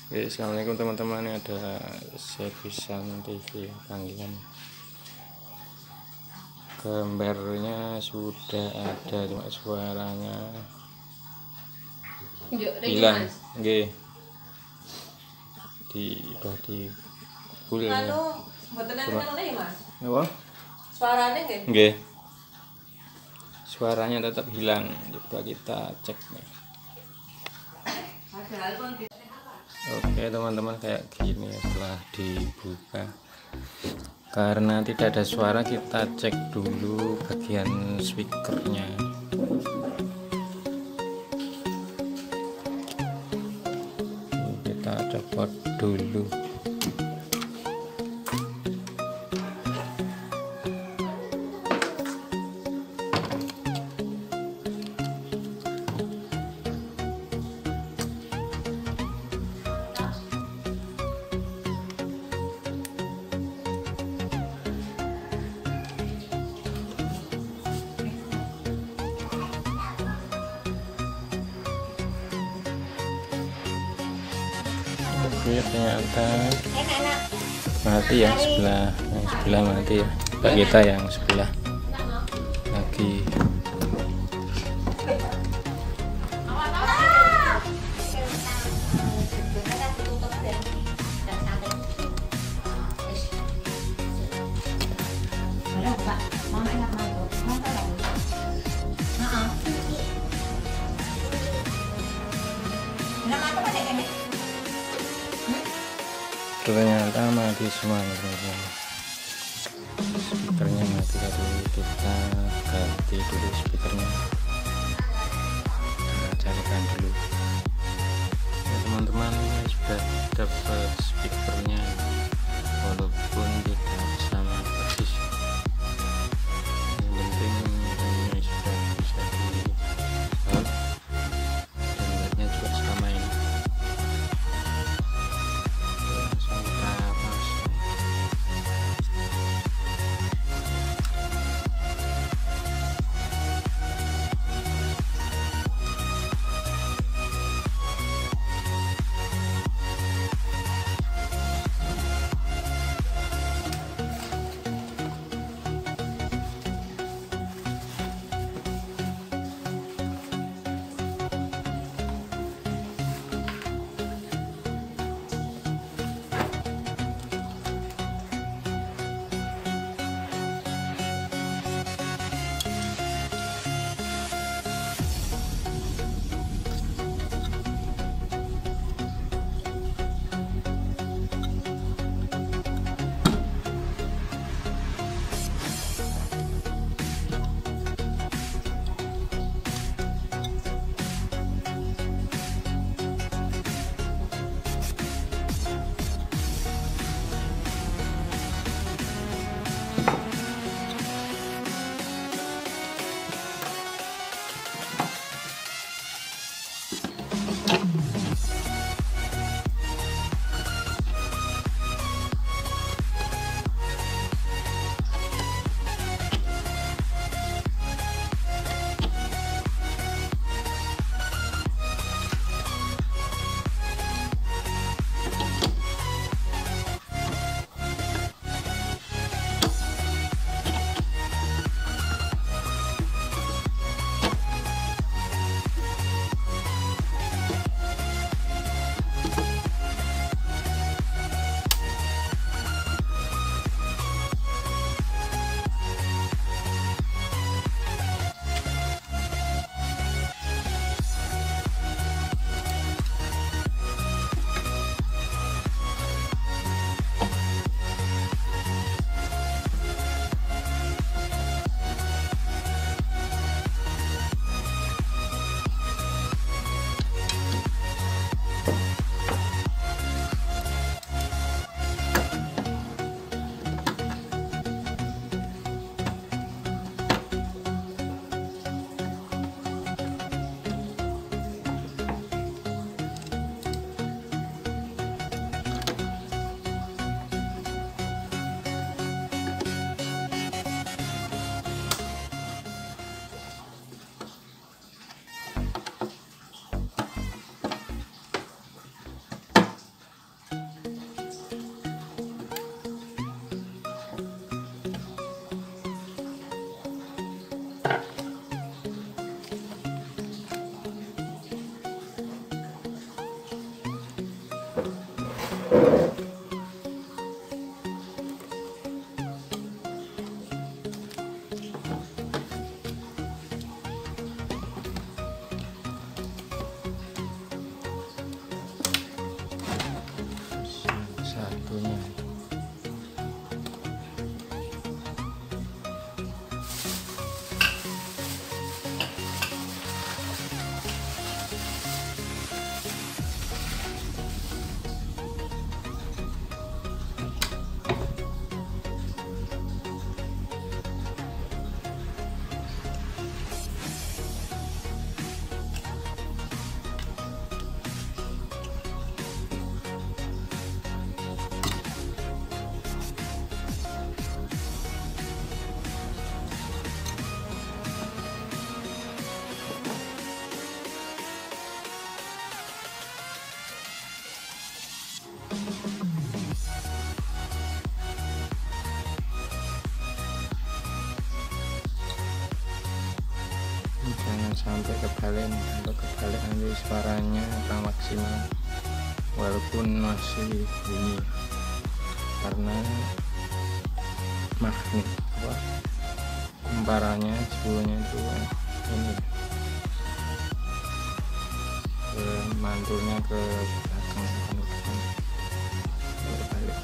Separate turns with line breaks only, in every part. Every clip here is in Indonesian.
Oke, assalamualaikum teman-teman. Ini ada servisan TV panggilan. Gambarnya sudah ada, cuma suaranya hilang. Oke, udah di full ya. Apa?
Suaranya nggih?
Oke. Suaranya tetap hilang. Coba kita cek nih. Oke teman-teman, kayak gini setelah dibuka. Karena tidak ada suara, kita cek dulu bagian speakernya. Kita copot dulu. Oke, ternyata mati ya, yang sebelah mati ya. Coba kita yang sebelah lagi. Ternyata mati semua teman-teman. Speakernya mati, tadi kita ganti dulu speakernya. Kita carikan dulu ya teman-teman. Ini sudah dapat speakernya walaupun tidak sama persis. Yang penting ini sudah bisa di-hold dan lihatnya juga sama ini. Satunya jangan sampai kebalik. Untuk kebalik nanti suaranya kurang maksimal walaupun masih bunyi karena magnet kumparannya sebelumnya itu ini mantulnya ke belakang bukan ke depan. Berbalik.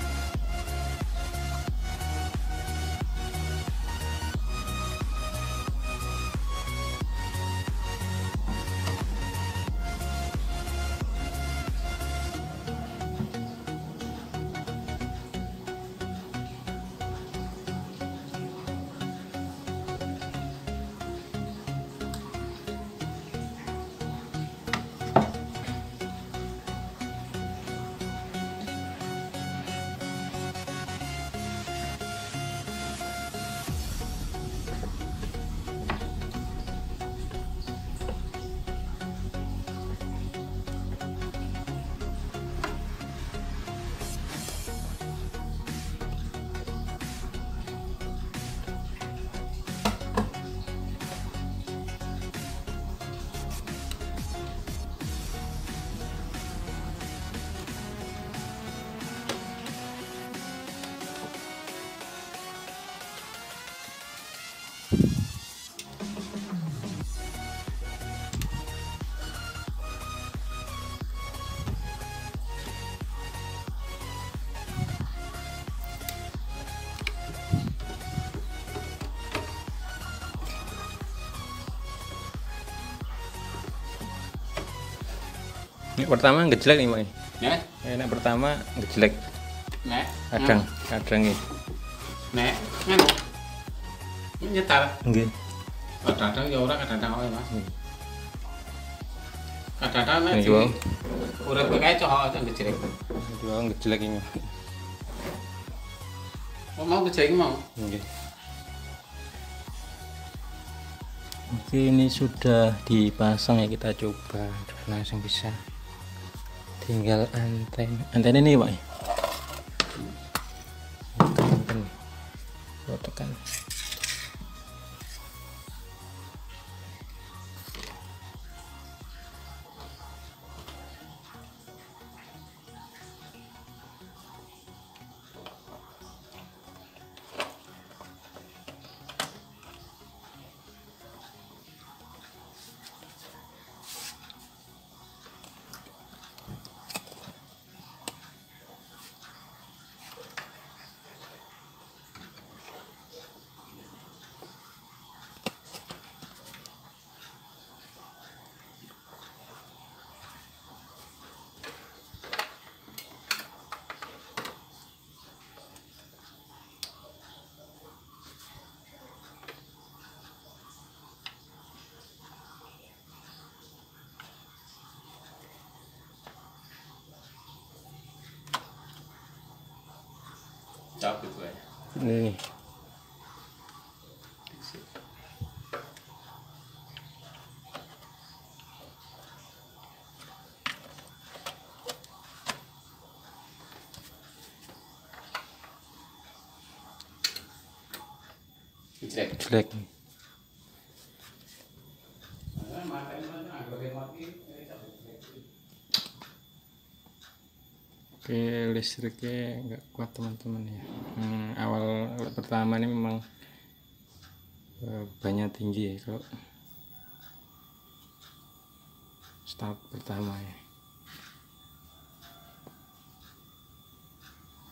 Ini pertama ngejelek nih, Mak.
Nek,
Enak pertama ngejelek.
nek,
Kadang ini.
nek, nganu. Nyetar.
Nggih.
Kadang-kadang ya ora, kadang-kadang ora, Mas. Kadang-kadang nek
Niki wae.
urip kae cocok aja ngejelek.
Iki wae ngejelek ini.
Oh, mau ngejelek mau.
Nggih. Oke, ini sudah dipasang ya, kita coba langsung bisa. Tinggal anten ini, Pak. Tekan.
Capek gue.
Ini. Jelek. Oke, listriknya nggak kuat teman-teman ya. Awal pertama ini memang banyak tinggi ya kalau start pertama ya.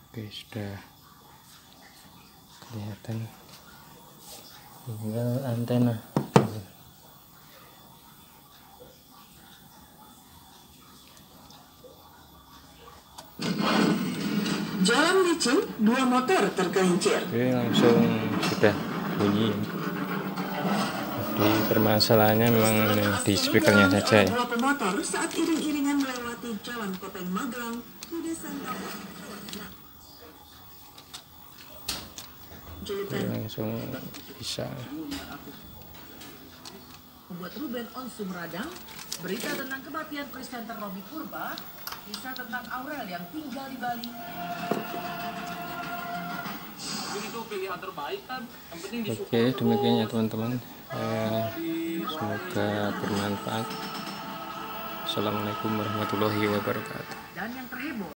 Oke, sudah kelihatan, tinggal antena.
Jalan licin, 2 motor tergelincir.
Oke, langsung sudah bunyi. Jadi permasalahannya memang di speakernya saja ya.
Dua pemotor saat iring-iringan melewati Jalan Kopeng Magelang di Desa Ngawang.
Oke, langsung bisa.
Membuat Ruben Onsum radang, berita tentang kematian presenter Romi Purba, kisah tentang Aurel yang tinggal di Bali.
Itu pilihan terbaik kan. Yang penting
Oke, demikian ya teman-teman. Semoga bermanfaat. Assalamualaikum warahmatullahi wabarakatuh.
Dan yang terheboh